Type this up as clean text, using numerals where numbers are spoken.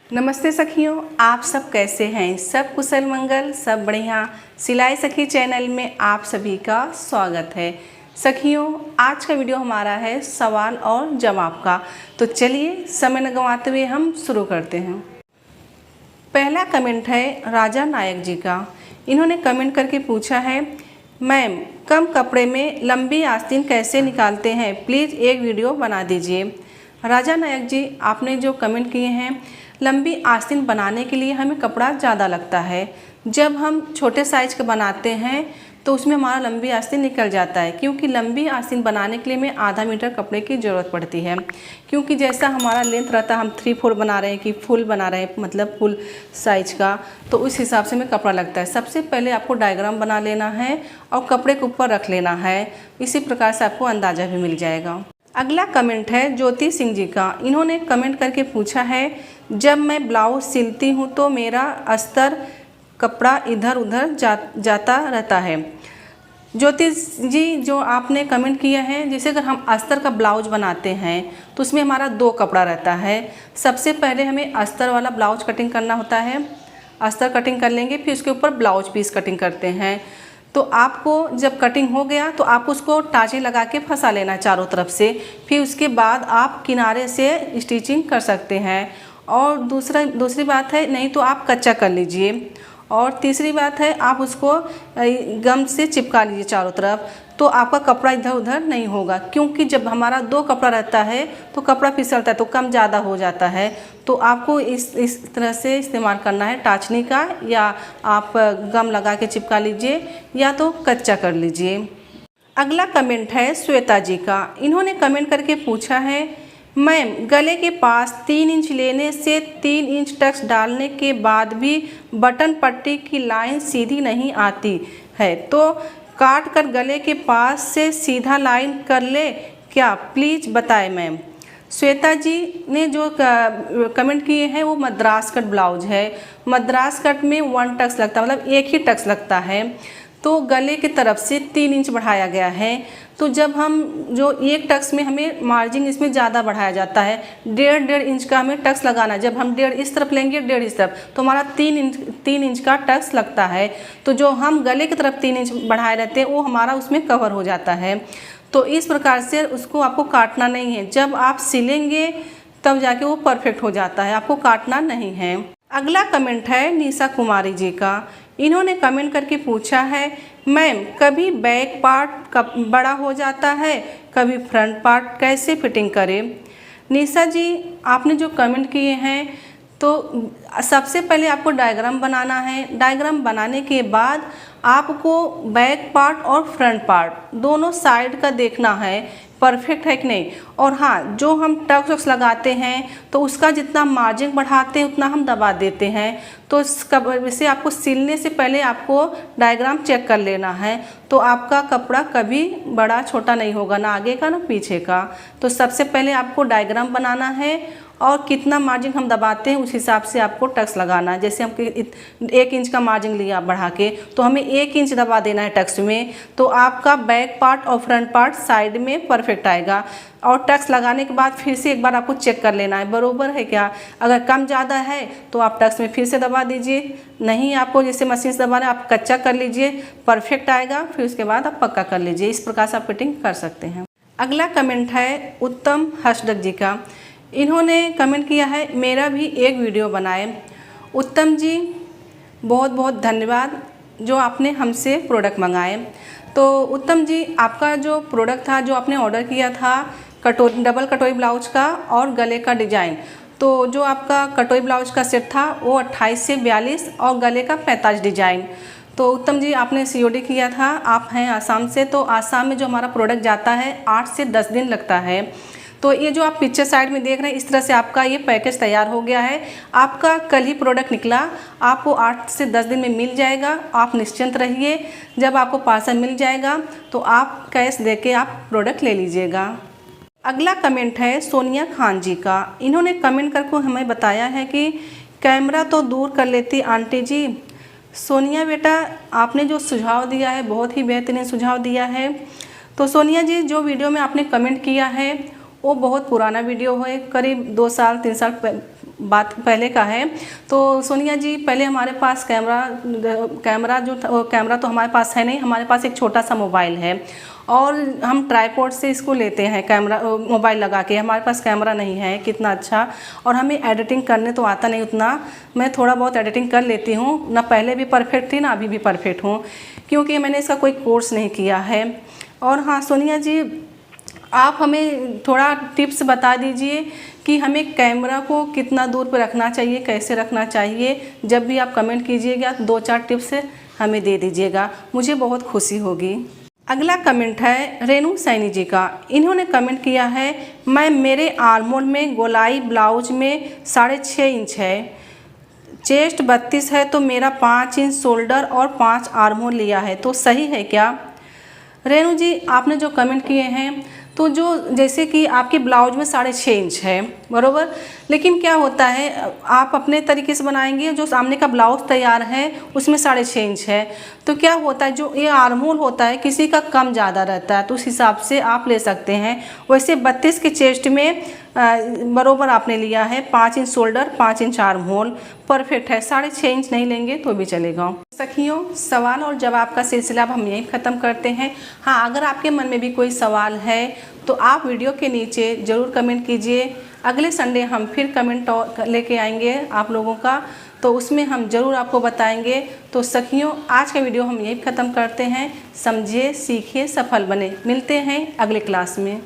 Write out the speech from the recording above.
नमस्ते सखियों, आप सब कैसे हैं? सब कुशल मंगल, सब बढ़िया। सिलाई सखी चैनल में आप सभी का स्वागत है। सखियों, आज का वीडियो हमारा है सवाल और जवाब का। तो चलिए समय न गंवाते हुए हम शुरू करते हैं। पहला कमेंट है राजा नायक जी का। इन्होंने कमेंट करके पूछा है, मैम कम कपड़े में लंबी आस्तीन कैसे निकालते हैं? प्लीज़ एक वीडियो बना दीजिए। राजा नायक जी, आपने जो कमेंट किए हैं, लंबी आस्तीन बनाने के लिए हमें कपड़ा ज़्यादा लगता है। जब हम छोटे साइज़ का बनाते हैं तो उसमें हमारा लंबी आस्तीन निकल जाता है, क्योंकि लंबी आस्तीन बनाने के लिए हमें आधा मीटर कपड़े की ज़रूरत पड़ती है। क्योंकि जैसा हमारा लेंथ रहता है, हम 3/4 बना रहे हैं कि फुल बना रहे हैं, मतलब फुल साइज का, तो उस हिसाब से हमें कपड़ा लगता है। सबसे पहले आपको डायग्राम बना लेना है और कपड़े के ऊपर रख लेना है। इसी प्रकार से आपको अंदाज़ा भी मिल जाएगा। अगला कमेंट है ज्योति सिंह जी का। इन्होंने कमेंट करके पूछा है, जब मैं ब्लाउज सिलती हूँ तो मेरा अस्तर कपड़ा इधर उधर जाता रहता है। ज्योति जी, जो आपने कमेंट किया है, जैसे अगर हम अस्तर का ब्लाउज बनाते हैं तो उसमें हमारा 2 कपड़ा रहता है। सबसे पहले हमें अस्तर वाला ब्लाउज कटिंग करना होता है। अस्तर कटिंग कर लेंगे, फिर उसके ऊपर ब्लाउज पीस कटिंग करते हैं। तो आपको जब कटिंग हो गया तो आप उसको टाँचे लगा के फंसा लेना चारों तरफ से। फिर उसके बाद आप किनारे से स्टिचिंग कर सकते हैं। और दूसरी बात है, नहीं तो आप कच्चा कर लीजिए। और तीसरी बात है, आप उसको गम से चिपका लीजिए चारों तरफ, तो आपका कपड़ा इधर उधर नहीं होगा। क्योंकि जब हमारा 2 कपड़ा रहता है तो कपड़ा फिसलता है, तो कम ज़्यादा हो जाता है। तो आपको इस तरह से इस्तेमाल करना है टाचनी का, या आप गम लगा के चिपका लीजिए, या तो कच्चा कर लीजिए। अगला कमेंट है श्वेता जी का। इन्होंने कमेंट करके पूछा है, मैम गले के पास 3 इंच लेने से 3 इंच टक्स डालने के बाद भी बटन पट्टी की लाइन सीधी नहीं आती है, तो काट कर गले के पास से सीधा लाइन कर ले क्या? प्लीज़ बताएं मैम। श्वेता जी ने जो कमेंट किए हैं वो मद्रास कट ब्लाउज है। मद्रास कट में 1 टक्स लगता है, मतलब एक ही टक्स लगता है। तो गले की तरफ से 3 इंच बढ़ाया गया है। तो जब हम जो 1 टक्स में हमें मार्जिन इसमें ज़्यादा बढ़ाया जाता है, 1.5 इंच का हमें टक्स लगाना। जब हम 1.5 इस तरफ लेंगे, 1.5 इस तरफ, तो हमारा 3 इंच का टक्स लगता है। तो जो हम गले की तरफ 3 इंच बढ़ाए रहते हैं वो हमारा उसमें कवर हो जाता है। तो इस प्रकार से उसको आपको काटना नहीं है। जब आप सिलेंगे तब जाके वो परफेक्ट हो जाता है, आपको काटना नहीं है। अगला कमेंट है निशा कुमारी जी का। इन्होंने कमेंट करके पूछा है, मैम कभी बैक पार्ट बड़ा हो जाता है, कभी फ्रंट पार्ट, कैसे फिटिंग करें? निशा जी, आपने जो कमेंट किए हैं, तो सबसे पहले आपको डायग्राम बनाना है। डायग्राम बनाने के बाद आपको बैक पार्ट और फ्रंट पार्ट दोनों साइड का देखना है, परफेक्ट है कि नहीं। और हाँ, जो हम टक्स वक्स लगाते हैं तो उसका जितना मार्जिन बढ़ाते हैं उतना हम दबा देते हैं। तो इसका वैसे आपको सिलने से पहले आपको डायग्राम चेक कर लेना है, तो आपका कपड़ा कभी बड़ा छोटा नहीं होगा, ना आगे का ना पीछे का। तो सबसे पहले आपको डायग्राम बनाना है और कितना मार्जिन हम दबाते हैं उस हिसाब से आपको टक्स लगाना है। जैसे हम 1 इंच का मार्जिन लिया बढ़ा के, तो हमें 1 इंच दबा देना है टक्स में, तो आपका बैक पार्ट और फ्रंट पार्ट साइड में परफेक्ट आएगा। और टक्स लगाने के बाद फिर से एक बार आपको चेक कर लेना है बरोबर है क्या। अगर कम ज़्यादा है तो आप टक्स में फिर से दबा दीजिए, नहीं आपको जैसे मशीन से दबाना है आप कच्चा कर लीजिए, परफेक्ट आएगा। फिर उसके बाद आप पक्का कर लीजिए। इस प्रकार से आप फिटिंग कर सकते हैं। अगला कमेंट है उत्तम हर्षदक जी का। इन्होंने कमेंट किया है, मेरा भी एक वीडियो बनाए। उत्तम जी, बहुत बहुत धन्यवाद जो आपने हमसे प्रोडक्ट मंगाए। तो उत्तम जी, आपका जो प्रोडक्ट था, जो आपने ऑर्डर किया था, डबल कटोरी ब्लाउज का और गले का डिजाइन, तो जो आपका कटोरी ब्लाउज का सेट था वो 28 से 42 और गले का 45 डिजाइन। तो उत्तम जी, आपने COD किया था। आप हैं आसाम से, तो आसाम में जो हमारा प्रोडक्ट जाता है 8 से 10 दिन लगता है। तो ये जो आप पिक्चर साइड में देख रहे हैं, इस तरह से आपका ये पैकेज तैयार हो गया है। आपका कल ही प्रोडक्ट निकला, आपको 8 से 10 दिन में मिल जाएगा। आप निश्चिंत रहिए, जब आपको पार्सल मिल जाएगा तो आप कैश देके आप प्रोडक्ट ले लीजिएगा। अगला कमेंट है सोनिया खान जी का। इन्होंने कमेंट करके हमें बताया है कि कैमरा तो दूर कर लेती आंटी जी। सोनिया बेटा, आपने जो सुझाव दिया है बहुत ही बेहतरीन सुझाव दिया है। तो सोनिया जी, जो वीडियो में आपने कमेंट किया है वो बहुत पुराना वीडियो है, करीब 2 साल 3 साल बात पहले का है। तो सोनिया जी, पहले हमारे पास कैमरा तो हमारे पास है नहीं, हमारे पास एक छोटा सा मोबाइल है और हम ट्राइपॉड से इसको लेते हैं, कैमरा मोबाइल लगा के। हमारे पास कैमरा नहीं है कितना अच्छा, और हमें एडिटिंग करने तो आता नहीं उतना। मैं थोड़ा बहुत एडिटिंग कर लेती हूँ, ना पहले भी परफेक्ट थी ना अभी भी परफेक्ट हूँ, क्योंकि मैंने इसका कोई कोर्स नहीं किया है। और हाँ सोनिया जी, आप हमें थोड़ा टिप्स बता दीजिए कि हमें कैमरा को कितना दूर पर रखना चाहिए, कैसे रखना चाहिए। जब भी आप कमेंट कीजिएगा 2-4 टिप्स हमें दे दीजिएगा, मुझे बहुत खुशी होगी। अगला कमेंट है रेनू सैनी जी का। इन्होंने कमेंट किया है, मैं मेरे आर्मोल में गोलाई ब्लाउज में 6.5 इंच है, चेस्ट 32 है, तो मेरा 5 इंच शोल्डर और 5 आर्मोल लिया है, तो सही है क्या? रेनू जी, आपने जो कमेंट किए हैं तो जो जैसे कि आपकी ब्लाउज में 6.5 इंच है बरोबर, लेकिन क्या होता है आप अपने तरीके से बनाएंगे, जो सामने का ब्लाउज तैयार है उसमें 6.5 इंच है, तो क्या होता है जो ये आर्महोल होता है किसी का कम ज़्यादा रहता है, तो उस हिसाब से आप ले सकते हैं। वैसे 32 के चेस्ट में बरोबर आपने लिया है, 5 inch shoulder 5 inch armhole, perfect है। 6.5 इंच नहीं लेंगे तो भी चलेगा। सखियों, सवाल और जवाब का सिलसिला अब हम यहीं ख़त्म करते हैं। हाँ, अगर आपके मन में भी कोई सवाल है तो आप वीडियो के नीचे ज़रूर कमेंट कीजिए। अगले संडे हम फिर कमेंट लेके आएंगे आप लोगों का, तो उसमें हम ज़रूर आपको बताएंगे। तो सखियों, आज का वीडियो हम यहीं ख़त्म करते हैं। समझिए, सीखिए, सफल बने। मिलते हैं अगले क्लास में।